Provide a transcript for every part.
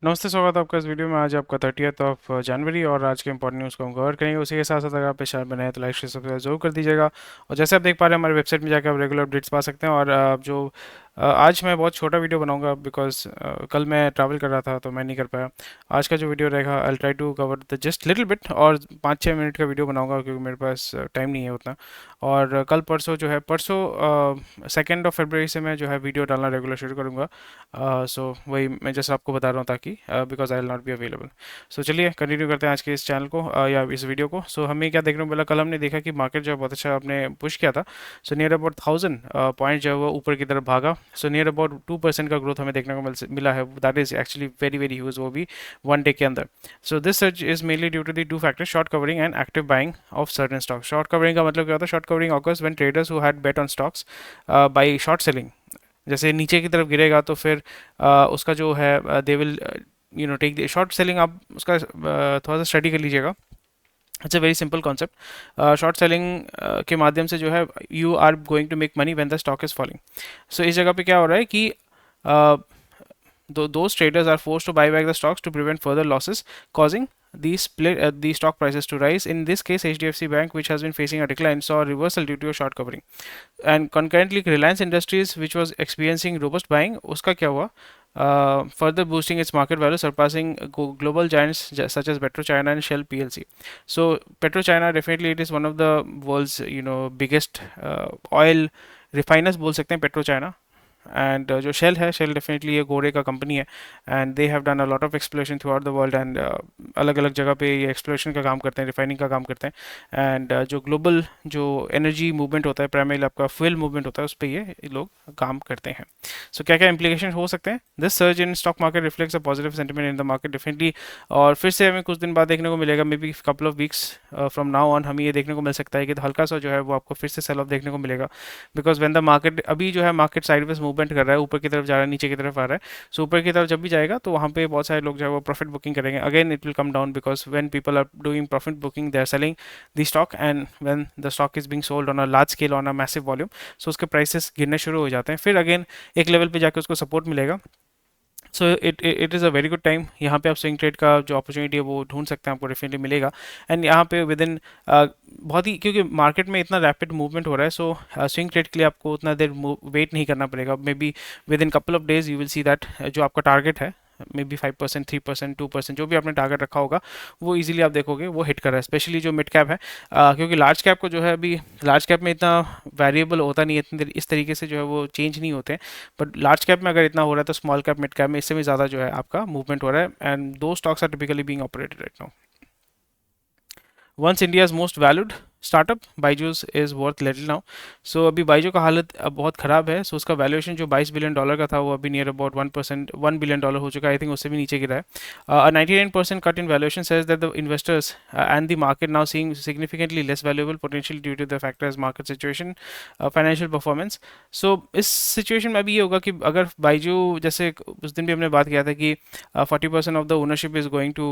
नमस्ते, स्वागत है आपका इस वीडियो में। आज आपका 30th ऑफ जनवरी और आज के इंपॉर्टेंट न्यूज़ को हम कवर करेंगे। उसी के साथ साथ अगर आप इस चैनल पर नए हैं तो लाइक शेयर सब्सक्राइब जरूर कर दीजिएगा। और जैसे आप देख पा रहे हैं हमारे वेबसाइट में जाकर आप रेगुलर अपडेट्स पा सकते हैं। और आज मैं बहुत छोटा वीडियो बनाऊंगा बिकॉज कल मैं ट्रैवल कर रहा था तो मैं नहीं कर पाया। आज का जो वीडियो रहेगा I try to cover the just little bit, और 5-6 मिनट का वीडियो बनाऊंगा क्योंकि मेरे पास टाइम नहीं है उतना। और कल परसों जो है, परसों 2 फरवरी से मैं जो है वीडियो डालना रेगुलर शुरू करूँगा। सो वही मैं जैसे आपको बता रहा हूँ ताकि because I will not be available. So चलिए कंटिन्यू करते हैं आज के इस चैनल को या इस वीडियो को। सो हमें क्या देखने को मिला, कल हमने देखा कि मार्केट जो है बहुत अच्छा आपने पुश किया था। सो नियर अबाउट 1000 पॉइंट जो है वो ऊपर की तरफ भागा। सो नियर अबाउट 2% का ग्रोथ हमें देखने को मिला है। That is actually very very huge, वो भी 1 डे के अंदर। So this surge is mainly due to the two factors, short covering and active buying of certain stock. Short covering का मतलब क्या होता है? Short covering occurs when traders who had bet on stocks by short selling. जैसे नीचे की तरफ गिरेगा तो फिर उसका जो है they will take the short selling. आप उसका थोड़ा सा स्टडी कर लीजिएगा। It's a very simple concept. Short selling के माध्यम से जो है you are going to make money when the stock is falling. So इस जगह पे क्या हो रहा है कि those traders are forced to buy back the stocks to prevent further losses, causing the stock prices to rise. In this case, HDFC Bank, which has been facing a decline, saw a reversal due to a short covering. And concurrently, Reliance Industries, which was experiencing robust buying, uska kya hua? Further boosting its market value, surpassing global giants such as PetroChina and Shell PLC. So PetroChina, definitely it is one of the world's biggest oil refiners बोल सकते हैं PetroChina। And जो shell है, shell definitely ये गोरे का company है। And they have done a lot of exploration through out the world. And अलग अलग जगह पे ये एक्सप्लोरेशन का काम करते हैं, रिफाइनिंग का काम करते हैं। एंड जो ग्लोबल जो एनर्जी मूवमेंट होता है, प्राइमरी आपका फ्यूल मूवमेंट होता है, उस पर ये लोग काम करते हैं। सो क्या क्या इंप्लीकेशन हो सकते हैं? This surge in stock market reflects a positive sentiment in the market definitely. और फिर से हमें कुछ दिन बाद देखने को मिलेगा, may be couple of weeks from now on हमें ये देखने को मिल सकता है कि हल्का सा जो है वो आपको फिर से सेल ऑफ देखने को मिलेगा। बिकॉज व्हेन द मार्केट अभी जो है मार्केट साइडवेज मूवमेंट कर रहा है, ऊपर की तरफ जा रहा है, नीचे की तरफ आ रहा है। सो ऊपर की तरफ जब भी जाएगा तो वहाँ पे बहुत सारे लोग जो है वो प्रॉफिट बुकिंग करेंगे। Again it will come down because when people are doing profit booking they are selling the stock, and when the stock is being sold on a large scale on a massive volume, so उसके prices गिरने शुरू हो जाते हैं। फिर again एक level पे जाके उसको सपोर्ट मिलेगा। So it is a very good time. यहाँ पे आप स्विंग ट्रेड का जो अपॉर्चुनिटी है वो ढूंढ सकते हैं, आपको डेफिनेटली मिलेगा। एंड यहाँ पे विद इन बहुत ही, क्योंकि मार्केट में इतना रैपिड मूवमेंट हो रहा है, सो स्विंग ट्रेड के लिए आपको उतना देर वेट नहीं करना पड़ेगा। May be with in couple of days you will see that जो आपका टारगेट है, मे बी 5%, 3%, 2%, जो भी आपने टारगेट रखा होगा वो इजीली आप देखोगे वो हिट कर रहा है। स्पेशली जो मिड कैप है, क्योंकि लार्ज कैप को जो है अभी लार्ज कैप में इतना वेरिएबल होता नहीं है, इतनी इस तरीके से जो है वो चेंज नहीं होते हैं। बट लार्ज कैप में अगर इतना हो रहा है तो स्मॉल कैप, मिड कैप में इससे भी ज़्यादा जो है आपका मूवमेंट हो रहा है। And though stocks are typically being operated right now. Once India's most valued startup Byju's is worth little now. So अभी बाइजू का हालत अब बहुत ख़राब है। सो उसका वैल्यूएशन जो $22 बिलियन का था वो अभी नियर अबाउट 1 बिलियन डॉलर हो चुका है। आई थिंक उससे भी नीचे गिरा है। 99% cut in valuation says that the investors and the market now seeing significantly less valuable potential due to the factors market situation, financial performance. So इस situation में अभी ये होगा कि अगर बाइजू, जैसे उस दिन भी हमने बात किया था कि 40% of the ownership is going to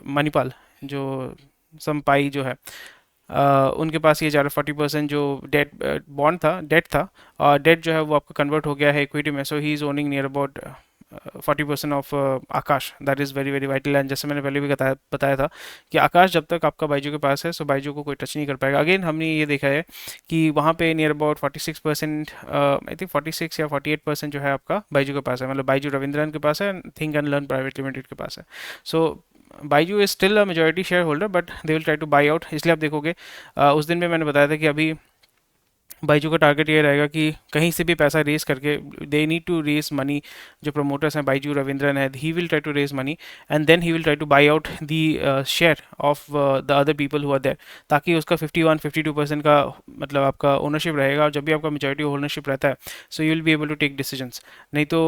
Manipal, जो समपाई जो है उनके पास ये जा रहा है। 40% जो डेट बॉन्ड था, डेट था, और डेट जो है वो आपका कन्वर्ट हो गया है इक्विटी में। So he is owning near about 40% of Aakash. That is very very vital. And जैसे मैंने पहले भी बताया था कि आकाश जब तक आपका बाइजू के पास है, सो बाइजू को कोई टच नहीं कर पाएगा। अगेन हमने ये देखा है कि वहाँ पे नियर अबाउट 46%, आई थिंक 46 या 48% जो है आपका बाइजू के पास है, मतलब बाइजू रविंद्रन के पास है, Think and Learn Private Limited के पास है। So Byju is still a majority share holder but they will try to buy out. इसलिए आप देखोगे उस दिन में मैंने बताया था कि अभी बाइजू का टारगेट ये रहेगा कि कहीं से भी पैसा रेस करके they need to raise money. जो प्रमोटर्स हैं, बाइजू रविंद्रन है, he will try to raise money and then he will try to buy out the share of the other people who are there, ताकि उसका 51-52% का मतलब आपका ओनरशिप रहेगा। और जब भी आपका मेजॉरिटी ओनरशिप रहता है so you will be able to take decisions. नहीं तो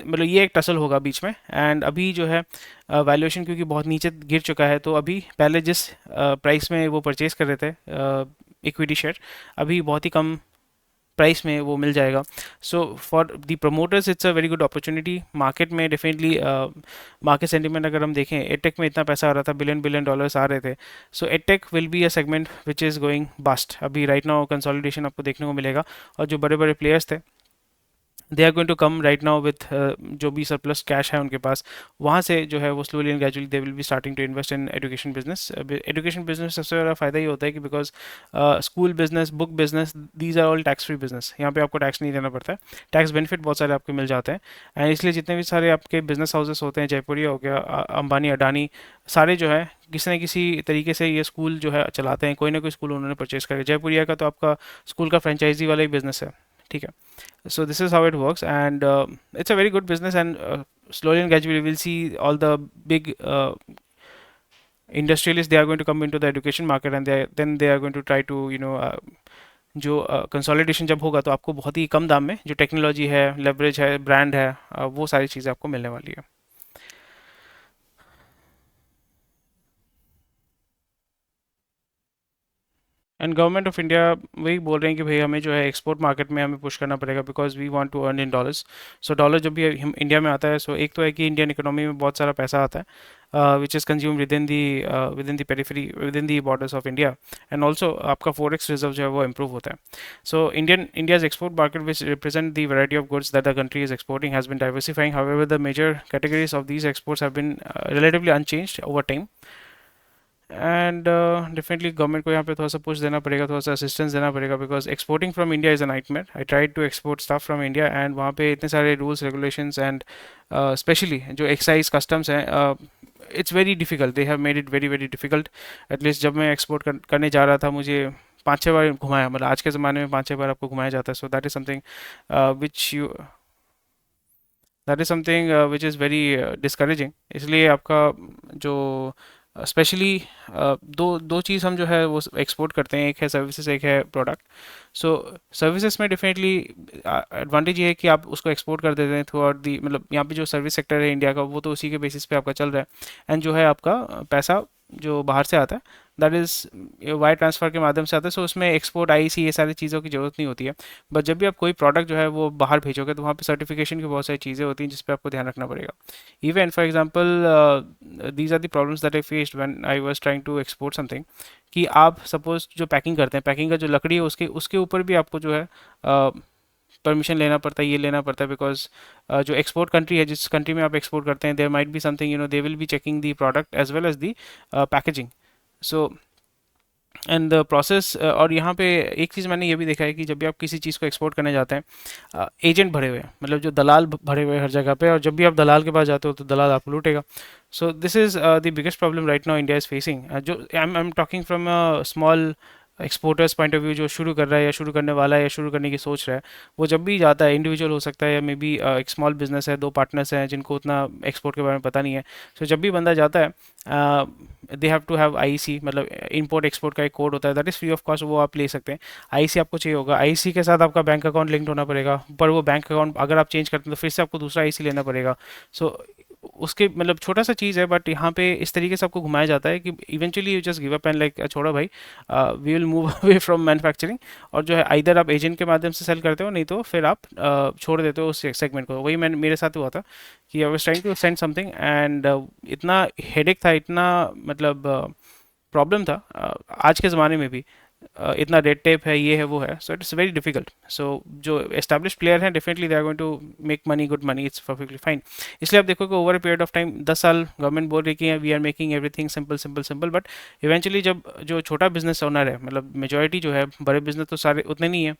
मतलब ये एक टसल होगा बीच में। एंड अभी जो है वैल्यूएशन क्योंकि बहुत नीचे गिर चुका है, तो अभी पहले जिस प्राइस में वो परचेज कर रहे थे इक्विटी शेयर, अभी बहुत ही कम प्राइस में वो मिल जाएगा। So for the promoters it's a very good opportunity. Market में डेफिनेटली मार्केट सेंटीमेंट अगर हम देखें, एडटेक में इतना पैसा आ रहा था, बिलियन बिलियन डॉलर्स आ रहे थे। So edtech will be a segment which is going bust. अभी राइट नाउ कंसोलिडेशन आपको देखने को मिलेगा। और जो बड़े बड़े प्लेयर्स थे they are going to come right now with जो भी सरप्लस कैश है उनके पास, वहाँ से जो है वो slowly and gradually they will be starting to invest in education business. Education business सबसे बड़ा फायदा ये होता है कि because school business, book business, these are all tax free business, यहाँ पे आपको टैक्स नहीं देना पड़ता है। टैक्स बेनिफिट बहुत सारे आपको मिल जाते हैं। एंड इसलिए जितने भी सारे आपके बिजनेस हाउसेस होते हैं, जयपुरिया हो गया, अंबानी, अडानी, सारे जो है किसी न किसी तरीके से ये स्कूल जो है चलाते हैं, कोई ना कोई स्कूल उन्होंने परचेज करके। जयपुरिया का तो आपका स्कूल का फ्रेंचाइजी वाला ही बिजनेस है, ठीक है। So this is how it works, and it's a very good business. And slowly and gradually, we'll see all the big industrialists. They are going to come into the education market, and then they are going to try to जो consolidation जब होगा तो आपको बहुत ही कम दाम में जो technology है, लेवरेज है, ब्रांड है, वो सारी चीज़ें आपको मिलने वाली है। एंड गवर्नमेंट ऑफ इंडिया वही बोल रहे हैं कि भाई हमें जो है एक्सपोर्ट मार्केट में हमें पुश करना पड़ेगा, because we want to earn in dollars. So dollar जब भी हम इंडिया में आता है, सो एक तो है कि इंडियन इकोनॉमी में बहुत सारा पैसा आता है which is consume within the periphery, within the borders of India. And also आपका फॉरेक्स रिजर्व जो है वो इम्प्रूव होता है। So India's export market which represent the variety of goods that the country is exporting has been diversifying. However the major categories of these exports have been relatively unchanged over time. And definitely government को यहाँ पे थोड़ा सा push देना पड़ेगा, थोड़ा सा assistance देना पड़ेगा, because exporting from India is a nightmare. I tried to export stuff from India, and वहाँ पे इतने सारे रूल्स रेगुलेशंस एंड स्पेशली जो एक्साइज कस्टम्स हैं, it's very difficult, they have made it very very difficult. At least जब मैं export करने जा रहा था, मुझे 5-6 बार घुमाया, मतलब आज के ज़माने में 5-6 बार आपको घुमाया जाता है। So which you that is something which is very discouraging. इसलिए आपका जो स्पेशली दो दो चीज़ हम जो है वो एक्सपोर्ट करते हैं, एक है सर्विसेज, एक है प्रोडक्ट। सो सर्विसेज में डेफिनेटली एडवांटेज ये है कि आप उसको एक्सपोर्ट कर देते हैं थ्रू आउट दी, मतलब यहाँ पे जो सर्विस सेक्टर है इंडिया का वो तो उसी के बेसिस पे आपका चल रहा है। एंड जो है आपका पैसा जो बाहर से आता है, दैट इज़ वायर ट्रांसफ़र के माध्यम से आता है। सो उसमें एक्सपोर्ट, आईसी, ये सारी चीज़ों की ज़रूरत नहीं होती है। बट जब भी आप कोई प्रोडक्ट जो है वो बाहर भेजोगे, तो वहाँ पे सर्टिफिकेशन की बहुत सारी चीज़ें होती हैं जिस पे आपको ध्यान रखना पड़ेगा। Even for example, these are the problems that I faced when I was trying to export something, कि आप सपोज जो पैकिंग करते हैं, पैकिंग का जो लकड़ी है उसके उसके ऊपर भी आपको जो है परमिशन लेना पड़ता है, ये लेना पड़ता है, बिकॉज जो एक्सपोर्ट कंट्री है, जिस कंट्री में आप एक्सपोर्ट करते हैं, there might be something, they will be checking the product as well as the packaging. So and the process, और यहाँ पे एक चीज़ मैंने ये भी देखा है कि जब भी आप किसी चीज़ को एक्सपोर्ट करने जाते हैं, एजेंट भरे हुए हैं, मतलब जो दलाल भरे हुए हैं हर जगह पे, और जब भी आप दलाल के पास जाते हो तो दलाल आपको लूटेगा। So this is the biggest problem right now India is facing. जो I am talking from a small exporters point of view, जो शुरू कर रहा है या शुरू करने वाला है या शुरू करने की सोच रहा है, वो जब भी जाता है, इंडिविजुअल हो सकता है या मे बी एक स्मॉल बिजनेस है, दो पार्टनर्स हैं जिनको उतना एक्सपोर्ट के बारे में पता नहीं है। सो जब भी बंदा जाता है, they have to have IC, मतलब इंपोर्ट एक्सपोर्ट का एक कोड होता है, that is free of cost, वो आप ले सकते हैं। आईसी आपको चाहिए होगा, आईसी के साथ आपका बैंक अकाउंट लिंक्ड होना पड़ेगा, पर वो बैंक अकाउंट अगर आप चेंज करते हैं तो फिर से आपको दूसरा आईसी लेना पड़ेगा। सो उसके मतलब छोटा सा चीज़ है, बट यहाँ पे इस तरीके से आपको घुमाया जाता है कि eventually you just give up and like छोड़ो भाई, we will move away from manufacturing. और जो है इधर आप एजेंट के माध्यम से सेल करते हो, नहीं तो फिर आप छोड़ देते हो उस सेगमेंट को। वही मेरे साथ हुआ था कि I was trying to send something, and इतना हेडेक था, इतना मतलब प्रॉब्लम था, आज के ज़माने में भी इतना रेड टेप है, ये है, वो है। So it's very difficult. So जो एस्टेब्लिश प्लेयर हैं, definitely they are going to make money, good money, it's perfectly fine. इसलिए आप देखो कि over a period of time 10 साल गवर्नमेंट बोल रही है कि we are making everything simple simple simple, but eventually जब जो छोटा बिजनेस ओनर है, मतलब मेजोरिटी जो है, बड़े बिजनेस तो सारे उतने नहीं है,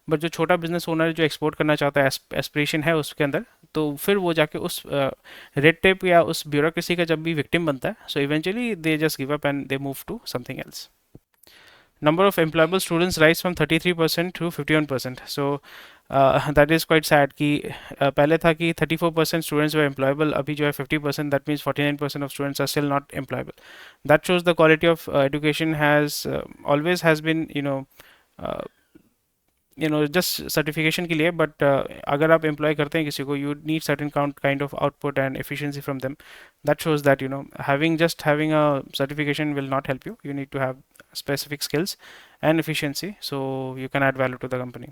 बट जो छोटा बिजनेस ओनर है जो एक्सपोर्ट करना चाहता है, एस्पिरेशन है उसके अंदर, तो फिर वो जाके उस रेड टेप या उस ब्यूरोक्रेसी का जब भी विक्टिम बनता है, so eventually they just give up and they move to something else. Number of employable students rise from 33% to 51%. So that is quite sad कि पहले था कि 34% students were employable, अभी जो है 50%, that means 49% of students are still not employable. That shows the quality of education has always has been uh, just certification के लिए, but अगर आप एम्प्लॉय करते हैं किसी को, you need certain kind of output and efficiency from them. That shows that having a certification will not help you, you need to have specific skills and efficiency, so you can add value to the company.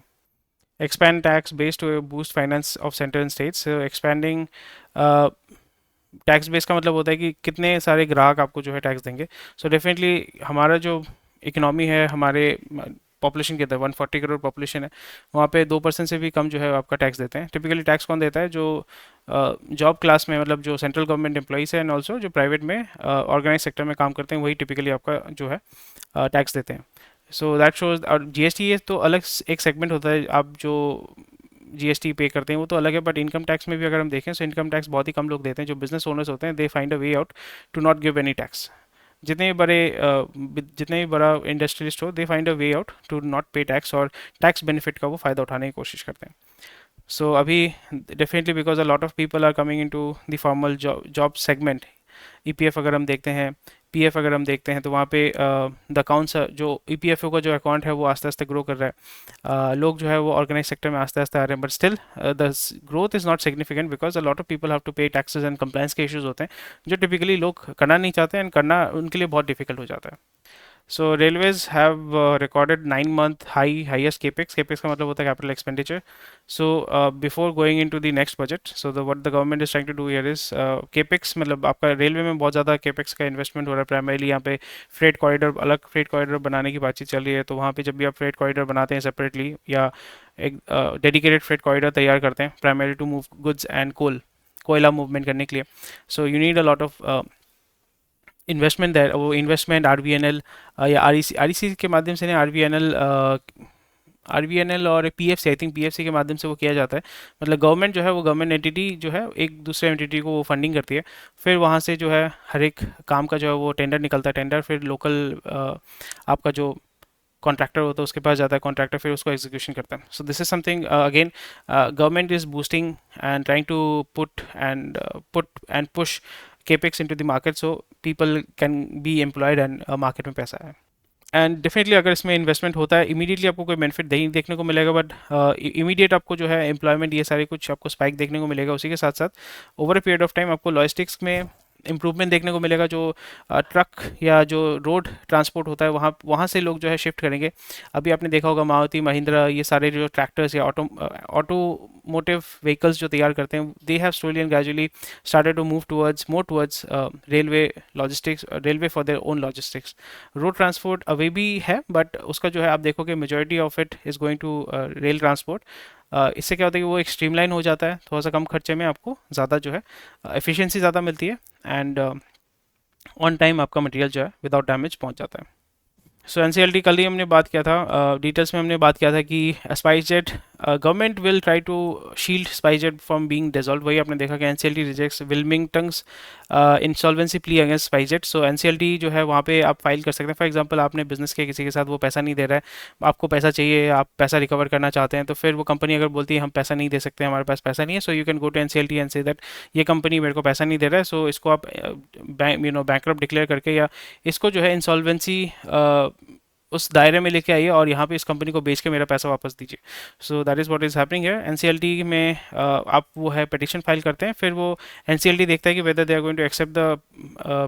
Expand tax base to boost finance of center and states. So expanding tax base का मतलब होता है कि कितने सारे ग्राहक आपको जो है टैक्स देंगे। सो डेफिनेटली हमारा जो इकोनॉमी है, हमारे पॉपुलेशन के अंदर 140 करोड़ पॉपुलेशन है, वहाँ पे 2% से भी कम जो है आपका टैक्स देते हैं। टिपिकली टैक्स कौन देता है? जो जॉब क्लास में, मतलब जो सेंट्रल गवर्नमेंट एम्प्लॉइज़ है एंड ऑल्सो जो प्राइवेट में ऑर्गेनाइज सेक्टर में काम करते हैं, वही टिपिकली आपका जो है टैक्स देते हैं। So that shows. और जीएसटी ये तो अलग एक सेगमेंट होता है, आप जो जीएसटी पे करते हैं वो तो अलग है, बट इनकम टैक्स में भी अगर हम देखें तो इनकम टैक्स बहुत ही कम लोग देते हैं। जो बिजनेस ओनर्स होते हैं, they find a way out to not give any tax. जितने भी बड़ा इंडस्ट्रियलिस्ट हो, they find a way out to not pay tax, और टैक्स बेनिफिट का वो फ़ायदा उठाने की कोशिश करते हैं। सो अभी definitely because a lot of people are coming into the formal job segment. EPF अगर हम देखते हैं, पीएफ अगर हम देखते हैं, तो वहाँ पे द अकाउंट्स जो ईपीएफओ का जो अकाउंट है वो आस्ते आस्ते ग्रो कर रहा है। लोग जो है वो ऑर्गेनाइज सेक्टर में आस्ते आस्ते आ रहे हैं, but still the growth is not significant because a lot of people have to pay taxes and compliance के इश्यूज होते हैं, जो टिपिकली लोग करना नहीं चाहते हैं, एंड करना उनके लिए बहुत डिफिकल्ट हो जाता है। So railways have recorded 9-month highest capex. Capex का मतलब होता है capital expenditure. So before going into the next budget, so what the government is trying to do here is capex, मतलब आपका रेलवे में बहुत ज़्यादा capex का इन्वेस्टमेंट हो रहा है। प्राइमरीली यहाँ पे फ्रेट कॉरिडोर, अलग फ्रेट कॉरिडोर बनाने की बातचीत चल रही है। तो वहाँ पे जब भी आप फ्रेट कॉरिडोर बनाते हैं सेपरेटली, या एक डेडिकेटेड फ्रेट कॉरिडोर तैयार करते हैं primary to move goods and कोयला मूवमेंट करने के लिए, so you need a lot of investment है। वो इन्वेस्टमेंट आरबीएनएल या आरईसी के माध्यम से नहीं, आरबीएनएल और पीएफसी, आई थिंक पीएफसी के माध्यम से वो किया जाता है। मतलब गवर्नमेंट जो है वो गवर्नमेंट एंटिटी जो है एक दूसरे एंटिटी को वो फंडिंग करती है, फिर वहाँ से जो है हर एक काम का जो है वो टेंडर निकलता है। टेंडर फिर लोकल आपका जो कॉन्ट्रैक्टर होता है उसके पास जाता है, कॉन्ट्रैक्टर फिर उसको एग्जीक्यूशन करता है। So this is something again government is boosting and trying to put and push capex into the market so people can be employed and market में पैसा है। एंड डेफिनेटली अगर इसमें इन्वेस्टमेंट होता है, इमीडिएटली आपको कोई बेनिफिट नहीं देखने को मिलेगा, बट इमीडिएट आपको जो है एम्प्लॉयमेंट, ये सारे कुछ आपको स्पाइक देखने को मिलेगा। उसी के साथ साथ over a period of time आपको लॉजिस्टिक्स में इम्प्रूवमेंट देखने को मिलेगा। जो ट्रक या जो रोड ट्रांसपोर्ट होता है, वहाँ वहाँ से लोग जो है शिफ्ट करेंगे। अभी आपने देखा होगा मारुति महिंद्रा, ये सारे जो ट्रैक्टर्स या ऑटोमोटिव व्हीकल्स जो तैयार करते हैं, they have slowly and gradually started to move more towards railway logistics, railway for their own logistics. Road transport अभी भी है, बट उसका जो है आप देखोगे majority of it is going to rail transport. इससे क्या होता है कि वो एक स्ट्रीमलाइन हो जाता है, थोड़ा सा कम खर्चे में आपको ज़्यादा जो है एफिशिएंसी ज़्यादा मिलती है, एंड ऑन टाइम आपका मटेरियल जो है विदाउट डैमेज पहुंच जाता है। सो एनसीएलटी कल ही हमने बात किया था, डिटेल्स में हमने बात किया था कि SpiceJet government will try to shield SpiceJet from being dissolve. वही आपने देखा कि NCLT rejects Wilmington's insolvency plea against SpiceJet. So NCLT जो है वहाँ पे आप फाइल कर सकते हैं। फॉर एग्जांपल आपने बिजनेस किया किसी के साथ, वो पैसा नहीं दे रहा है, आपको पैसा चाहिए, आप पैसा रिकवर करना चाहते हैं, तो फिर वो कंपनी अगर बोलती है हम पैसा नहीं दे सकते, हमारे पास पैसा नहीं है, so you can go to NCLT and say that ये कंपनी मेरे को पैसा नहीं दे रहा है, सो इसको आप बैंकरप्ट डिक्लेयर करके या इसको जो है इंसॉल्वेंसी उस दायरे में लेके आइए और यहाँ पे इस कंपनी को बेच के मेरा पैसा वापस दीजिए। So that is what is happening है। एनसीएलटी में आप वो है पिटिशन फाइल करते हैं, फिर वो एनसीएलटी देखता है कि whether they are going to accept the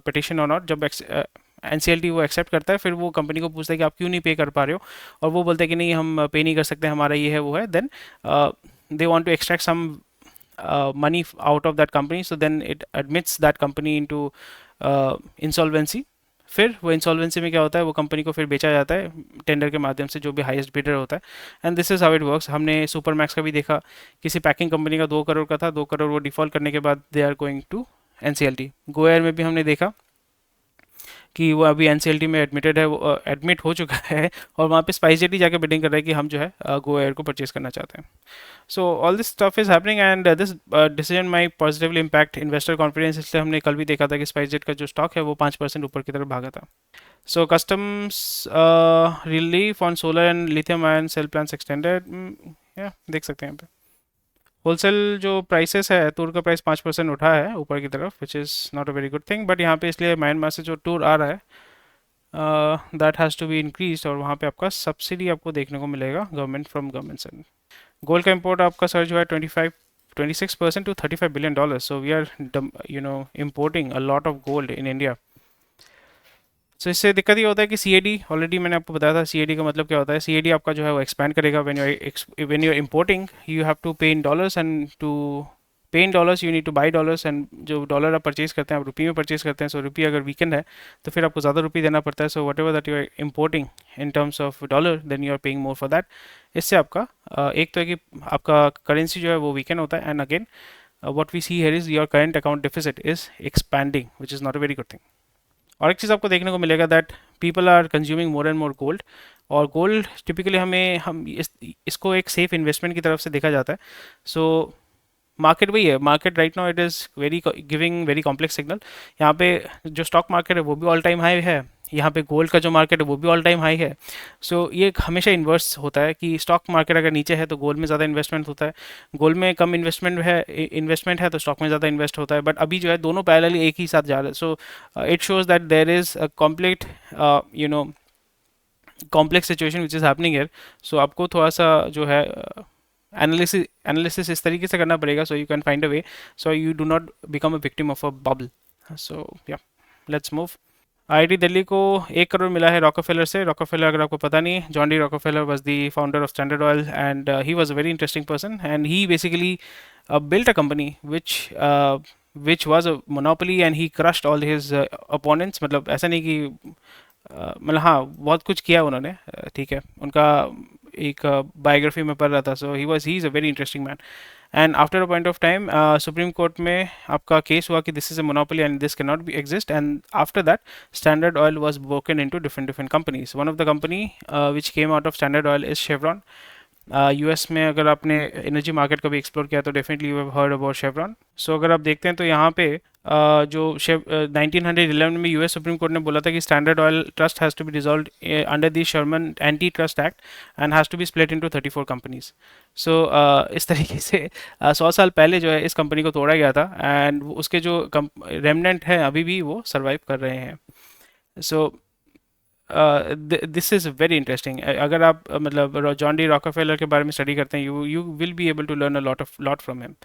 petition और नॉट। जब एनसीएलटी वो एक्सेप्ट करता है, फिर वो कंपनी को पूछता है कि आप क्यों नहीं पे कर पा रहे हो, और वो बोलते हैं कि नहीं हम पे नहीं कर सकते, हमारा ये है वो है। Then they want to extract some money out of that company, so then it admits that company into insolvency। फिर वो इंसॉल्वेंसी में क्या होता है, वो कंपनी को फिर बेचा जाता है टेंडर के माध्यम से, जो भी हाईएस्ट बिडर होता है। And this is how it works. हमने सुपरमैक्स का भी देखा, किसी पैकिंग कंपनी का 2 करोड़ का था, 2 करोड़ वो डिफॉल्ट करने के बाद they are going to NCLT. GoAir में भी हमने देखा कि वो अभी एनसीएलटी में एडमिटेड है, वो एडमिट हो चुका है, और वहाँ पे स्पाइस जेट ही जाके बिडिंग कर रहा है कि हम जो है गो एयर को परचेज करना चाहते हैं। So all this stuff is happening and this decision my positively impact investor confidence. इसलिए हमने कल भी देखा था कि स्पाइस जेट का जो स्टॉक है वो 5% ऊपर की तरफ भागा था। So customs relief on solar and lithium ion cell plants extended, या देख सकते हैं यहाँ पे होलसेल जो प्राइसेस है, टूर का प्राइस 5% उठा है ऊपर की तरफ, which is not a very good thing. But यहाँ पे इसलिए म्यांमार से जो टूर आ रहा है that has to be increase, और वहाँ पे आपका सब्सिडी आपको देखने को मिलेगा गवर्नमेंट से। गोल्ड का इम्पोर्ट आपका सर्ज हुआ है 26% to $35 billion. So we are importing a lot of gold in India. So इससे दिक्कत ये होता है कि सीएडी, ऑलरेडी मैंने आपको बताया था सीएडी का मतलब क्या होता है। सीएडी आपका जो है वो एक्सपैंड करेगा when you are importing, you have to pay in dollars and to pay in dollars you need to buy dollars, and जो डॉलर आप परचेज करते हैं आप रुपये में परचेज करते हैं, सो रुपये अगर वीकेंड है तो फिर आपको ज़्यादा रुपये देना पड़ता है, so whatever that you are importing in terms of dollar then you are paying more for that. इससे आपका एक तो है कि आपका करेंसी जो है वो वीकेंड होता है, and again what we see here is your current account deficit is expanding, which is not a very good thing. और एक चीज़ आपको देखने को मिलेगा that people are consuming more and more gold, और गोल्ड टिपिकली हम इसको एक सेफ इन्वेस्टमेंट की तरफ से देखा जाता है। सो मार्केट वही है, market right now it is very giving very complex signal. यहाँ पे जो स्टॉक मार्केट है वो भी ऑल टाइम हाई है, यहाँ पे गोल्ड का जो मार्केट है वो भी ऑल टाइम हाई है। सो ये हमेशा इन्वर्स होता है कि स्टॉक मार्केट अगर नीचे है तो गोल्ड में ज़्यादा इन्वेस्टमेंट होता है, गोल्ड में कम इन्वेस्टमेंट है तो स्टॉक में ज़्यादा इन्वेस्ट होता है, बट अभी जो है दोनों पैरेलल एक ही साथ जा रहे हैं। So it shows that there is a complete you know complex situation which is happening here. So आपको थोड़ा सा जो है एनालिसिस इस तरीके से करना पड़ेगा, so you can find a way, so you do not become a victim of a bubble. So या लेट्स मूव। आईआईटी दिल्ली को 1 करोड़ मिला है रॉकफेलर से। रॉकफेलर अगर आपको पता नहीं, John D Rockefeller was the founder of standard oil, and he was a very interesting person, and he basically built a company which was a monopoly and he crushed all his opponents। मतलब ऐसा नहीं कि मतलब हाँ बहुत कुछ किया उन्होंने, ठीक है, उनका एक बायोग्राफी में पढ़ रहा था, so he is a very interesting man. And after a point of time Supreme Court में आपका केस हुआ कि this is a monopoly and this can not be exist, and after that Standard Oil was broken into different different companies। one of the company which came out of standard oil is Chevron। US में अगर आपने energy market कभी explore किया तो definitely you have heard about Chevron. So अगर आप देखते हैं तो यहाँ पे जो 1911 में यूएस सुप्रीम कोर्ट ने बोला था कि Standard Oil trust has to be dissolved under the Sherman anti trust act and has to be split into 34 companies. So इस तरीके से 100 साल पहले जो है इस कंपनी को तोड़ा गया था, एंड उसके जो रेमनेंट हैं अभी भी वो सर्वाइव कर रहे हैं। सो दिस इज़ वेरी इंटरेस्टिंग। अगर आप मतलब जॉन डी रॉकफेलर के बारे में स्टडी करते हैं, you will be able to learn a lot from him.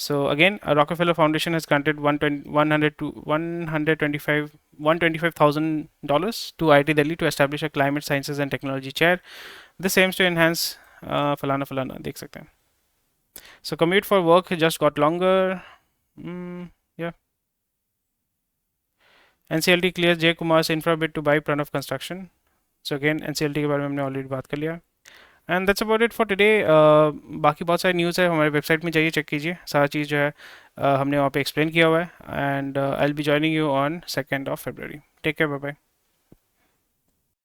So again, Rockefeller Foundation has granted 125,000 to IIT Delhi to establish a climate sciences and technology chair. This aims to enhance फलाना फलाना देख सकते हैं। So commute for work just got longer. Yeah. NCLT clears Jay Kumar's infra bid to buy Pranav Construction. So again NCLT के बारे में हमने already बात कर लिया। And that's about it for today. बाकी बहुत सारी न्यूज़ है, हमारे वेबसाइट में जाइए, चेक कीजिए, सारा चीज़ जो है हमने वहाँ पे एक्सप्लेन किया हुआ है। And I will be joining you on 2 February। Take care, bye bye.